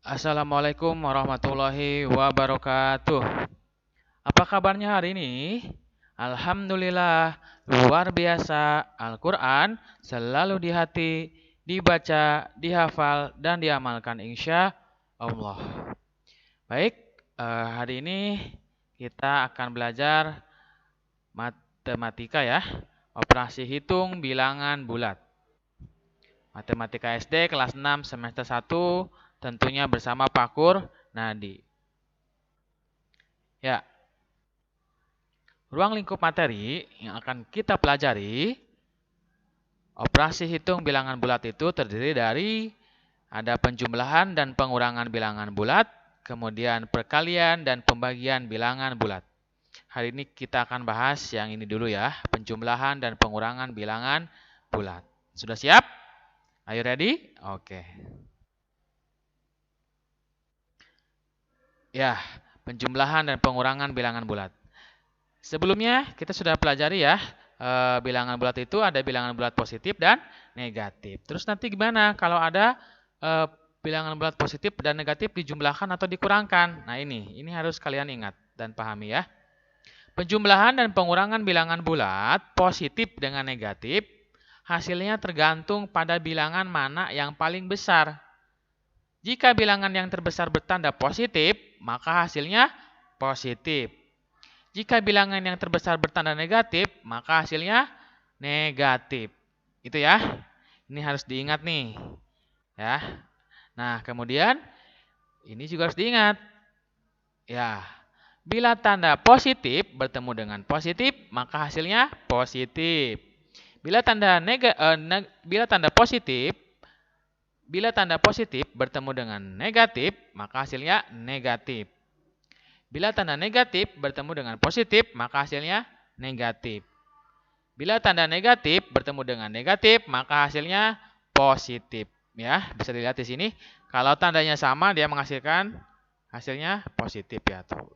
Assalamualaikum warahmatullahi wabarakatuh. Apa kabarnya hari ini? Alhamdulillah, luar biasa. Al-Quran selalu di hati, dibaca, dihafal, dan diamalkan insya Allah. Baik, hari ini kita akan belajar matematika ya. Operasi hitung bilangan bulat. Matematika SD kelas 6 semester 1 tentunya bersama Pak Nadi. Ya, ruang lingkup materi yang akan kita pelajari, operasi hitung bilangan bulat itu terdiri dari ada penjumlahan dan pengurangan bilangan bulat, kemudian perkalian dan pembagian bilangan bulat. Hari ini kita akan bahas yang ini dulu ya, penjumlahan dan pengurangan bilangan bulat. Sudah siap? Are you ready? Oke. Ya, penjumlahan dan pengurangan bilangan bulat. Sebelumnya kita sudah pelajari ya, bilangan bulat itu ada bilangan bulat positif dan negatif. Terus nanti gimana kalau ada bilangan bulat positif dan negatif dijumlahkan atau dikurangkan? Nah ini harus kalian ingat dan pahami ya. Penjumlahan dan pengurangan bilangan bulat positif dengan negatif hasilnya tergantung pada bilangan mana yang paling besar. Jika bilangan yang terbesar bertanda positif, maka hasilnya positif. Jika bilangan yang terbesar bertanda negatif, maka hasilnya negatif. Itu ya. Ini harus diingat nih. Ya. Nah, kemudian ini juga harus diingat. Ya. Bila tanda positif bertemu dengan positif, maka hasilnya positif. Bila tanda positif bertemu dengan negatif, maka hasilnya negatif. Bila tanda negatif bertemu dengan positif, maka hasilnya negatif. Bila tanda negatif bertemu dengan negatif, maka hasilnya positif. Ya, bisa dilihat di sini. Kalau tandanya sama, dia menghasilkan hasilnya positif ya. Tuh.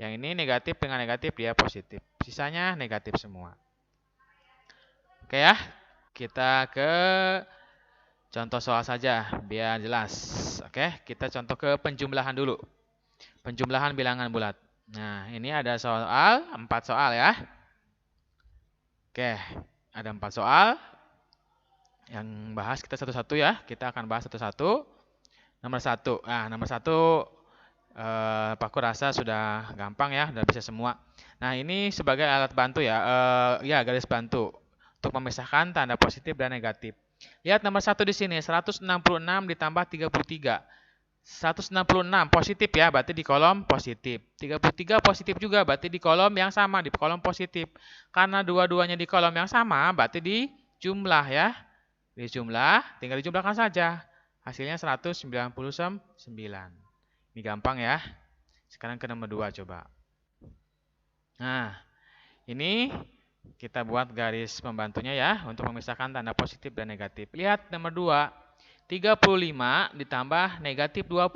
Yang ini negatif dengan negatif, dia positif. Sisanya negatif semua. Oke ya, kita ke contoh soal saja, biar jelas. Oke, kita contoh ke penjumlahan dulu. Penjumlahan bilangan bulat. Nah, ini ada soal, 4 soal ya. Oke, ada 4 soal. Yang bahas kita satu-satu ya. Kita akan bahas satu-satu. Nomor 1. Nah, nomor 1 Pakku rasa sudah gampang ya, sudah bisa semua. Nah, ini sebagai alat bantu ya. Ya, garis bantu untuk memisahkan tanda positif dan negatif. Lihat nomor 1 di sini, 166 ditambah 33. 166 positif ya, berarti di kolom positif. 33 positif juga, berarti di kolom yang sama, di kolom positif. Karena dua-duanya di kolom yang sama, berarti di jumlah ya. Di jumlah, tinggal dijumlahkan saja. Hasilnya 199. Ini gampang ya. Sekarang ke nomor 2 coba. Nah, ini kita buat garis pembantunya ya, untuk memisahkan tanda positif dan negatif. Lihat nomor 2. 35 ditambah negatif 20.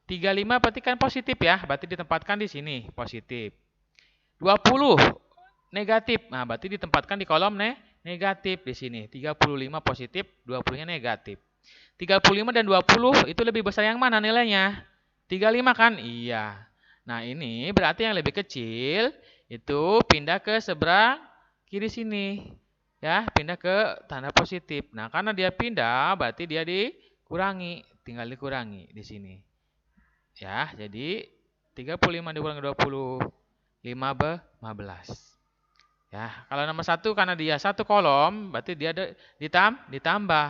35 berarti kan positif ya, berarti ditempatkan di sini, positif. 20 negatif, nah berarti ditempatkan di kolom negatif di sini. 35 positif, 20-nya negatif. 35 dan 20 itu lebih besar yang mana nilainya? 35 kan? Iya. Nah ini berarti yang lebih kecil itu pindah ke seberang kiri sini. Ya, pindah ke tanda positif. Nah, karena dia pindah, berarti dia dikurangi. Tinggal dikurangi di sini. Ya, jadi 35 dikurangi 20, 15. Ya, kalau nomor 1 karena dia satu kolom, berarti dia ditambah.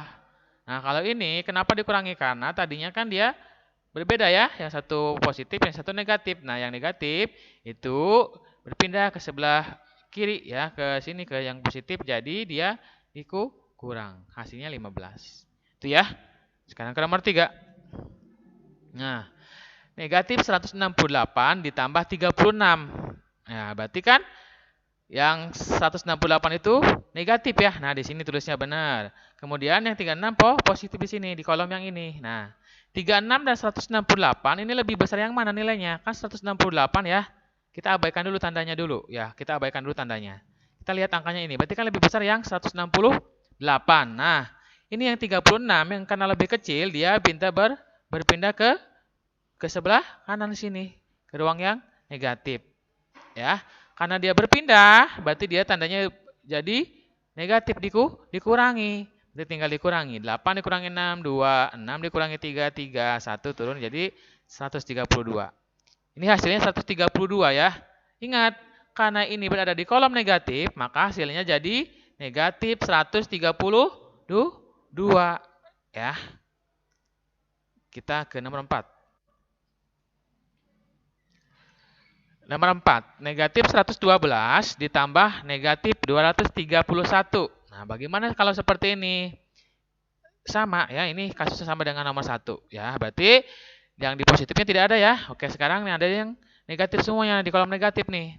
Nah, kalau ini kenapa dikurangi? Karena tadinya kan dia berbeda ya, yang satu positif, yang satu negatif. Nah, yang negatif itu berpindah ke sebelah kiri ya, ke sini ke yang positif, jadi dia kurang. Hasilnya 15. Itu ya. Sekarang ke nomor 3. Nah, negatif 168 ditambah 36. Nah, berarti kan yang 168 itu negatif ya. Nah, di sini tulisnya benar. Kemudian yang 36 positif di sini di kolom yang ini. Nah, 36 dan 168 ini lebih besar yang mana nilainya? Kan 168 ya. Kita abaikan dulu tandanya dulu ya. Kita abaikan dulu tandanya. Kita lihat angkanya ini. Berarti kan lebih besar yang 168. Nah, ini yang 36 yang karena lebih kecil dia pindah berpindah ke sebelah kanan sini, ke ruang yang negatif. Ya, karena dia berpindah, berarti dia tandanya jadi negatif dikurangi. Jadi tinggal dikurangi. 8 dikurangi 6, 2. 6 dikurangi 3, 3. 1 turun jadi 132. Ini hasilnya 132 ya. Ingat, karena ini berada di kolom negatif, maka hasilnya jadi negatif 132 ya. Kita ke nomor 4. Nomor 4, negatif 112 ditambah negatif 231. Nah, bagaimana kalau seperti ini? Sama ya, ini kasusnya sama dengan nomor 1 ya. Berarti yang di positifnya tidak ada ya. Oke, sekarang ada yang negatif semuanya di kolom negatif nih.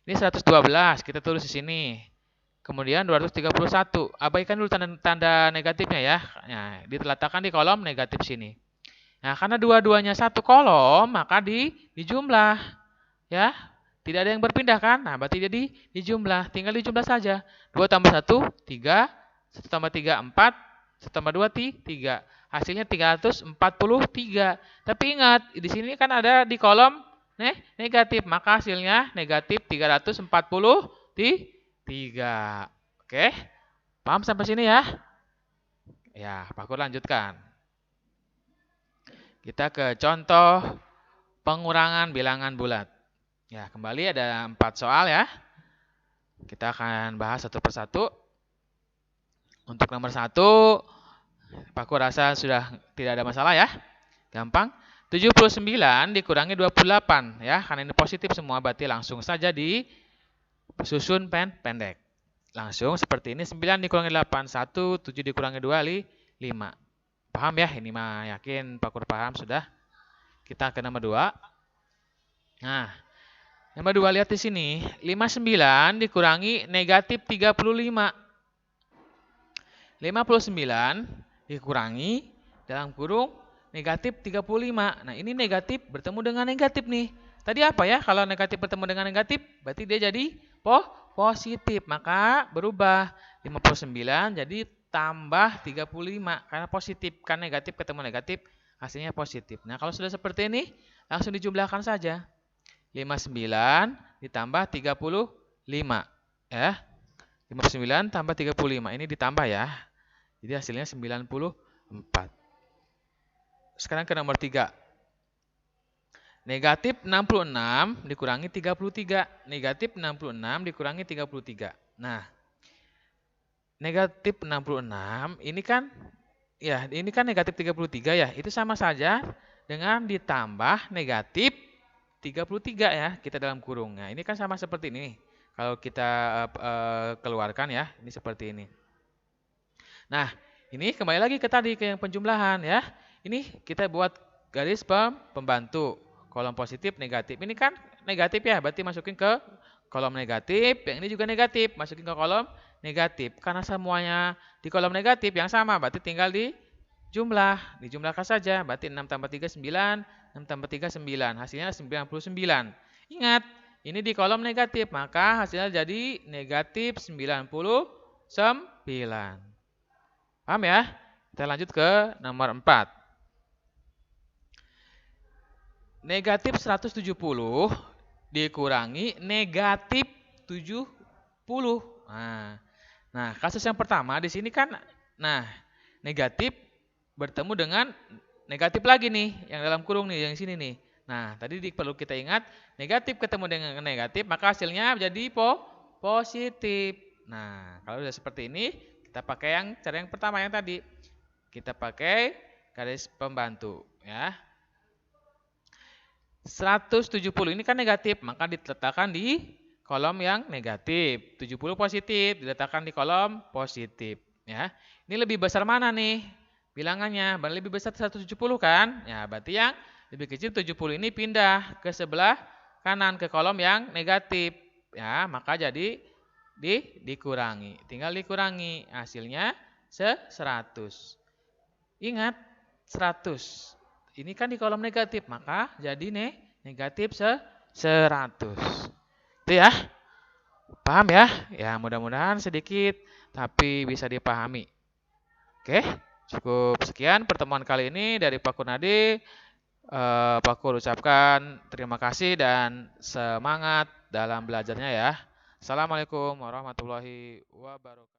Ini 112, kita tulis di sini. Kemudian 231. Abaikan dulu tanda negatifnya ya. Nah, diletakkan di kolom negatif sini. Nah, karena dua-duanya satu kolom, maka dijumlah. Ya, tidak ada yang berpindah kan? Nah, berarti jadi dijumlah. Tinggal dijumlah saja. 2 tambah 1, 3. 1 tambah 3, 4. 1 tambah 2, 3. Hasilnya 343. Tapi ingat, di sini kan ada di kolom negatif. Maka hasilnya negatif 343. Oke, paham sampai sini ya? Ya, Pak Kur lanjutkan. Kita ke contoh pengurangan bilangan bulat. Ya, kembali ada 4 soal ya. Kita akan bahas satu persatu. Untuk nomor 1, Pak Kur rasa sudah tidak ada masalah ya. Gampang. 79 dikurangi 28 ya. Karena ini positif semua, berarti langsung saja disusun pendek. Langsung seperti ini. 9 dikurangi 8, 1. 7 dikurangi 2, 5. Paham ya? Ini mah yakin Pak Kur paham sudah. Kita ke nomor 2. Nah, nomor 2 lihat di sini, 59 dikurangi negatif 35. 59 dikurangi dalam kurung negatif 35. Nah, ini negatif bertemu dengan negatif nih. Tadi apa ya? Kalau negatif bertemu dengan negatif, berarti dia jadi positif. Maka berubah 59 jadi tambah 35. Karena positif, kan negatif ketemu negatif, hasilnya positif. Nah, kalau sudah seperti ini, langsung dijumlahkan saja. 59 ditambah 35 ya. 59 tambah 35 ini ditambah ya. Jadi hasilnya 94. Sekarang ke nomor 3. Negatif 66 dikurangi 33. Negatif 66 dikurangi 33. Nah, negatif 66 ini kan ya, ini kan negatif 33 ya. Itu sama saja dengan ditambah negatif 33 ya, kita dalam kurung. Nah, ini kan sama seperti ini. Kalau kita keluarkan ya, ini seperti ini. Nah, ini kembali lagi ke tadi, ke yang penjumlahan ya. Ini kita buat garis pembantu. Kolom positif, negatif. Ini kan negatif ya, berarti masukin ke kolom negatif. Yang ini juga negatif, masukin ke kolom negatif. Karena semuanya di kolom negatif yang sama, berarti tinggal dijumlahkan saja. Berarti 6 tambah 3, 9. 6 tambah 3, 9. Hasilnya 99. Ingat, ini di kolom negatif. Maka hasilnya jadi negatif 99. Paham ya? Kita lanjut ke nomor 4. Negatif 170 dikurangi negatif 70. Nah, kasus yang pertama di sini kan, negatif bertemu dengan negatif lagi nih, yang dalam kurung nih, yang sini nih. Nah, tadi perlu kita ingat, negatif ketemu dengan negatif, maka hasilnya jadi positif. Nah, kalau sudah seperti ini, kita pakai cara yang pertama yang tadi. Kita pakai garis pembantu ya. 170 ini kan negatif, maka diletakkan di kolom yang negatif. 70 positif, diletakkan di kolom positif ya. Ini lebih besar mana nih bilangannya? Lebih besar 170 kan? Ya, berarti yang lebih kecil 70 ini pindah ke sebelah kanan, ke kolom yang negatif ya, maka jadi dikurangi. Tinggal dikurangi, hasilnya 100. Ingat, 100. Ini kan di kolom negatif, maka jadi negatif 100. Itu ya. Paham ya? Ya, mudah-mudahan sedikit tapi bisa dipahami. Oke? Cukup sekian pertemuan kali ini dari Pak Kunadi. Pak Kur ucapkan terima kasih dan semangat dalam belajarnya ya. Assalamualaikum warahmatullahi wabarakatuh.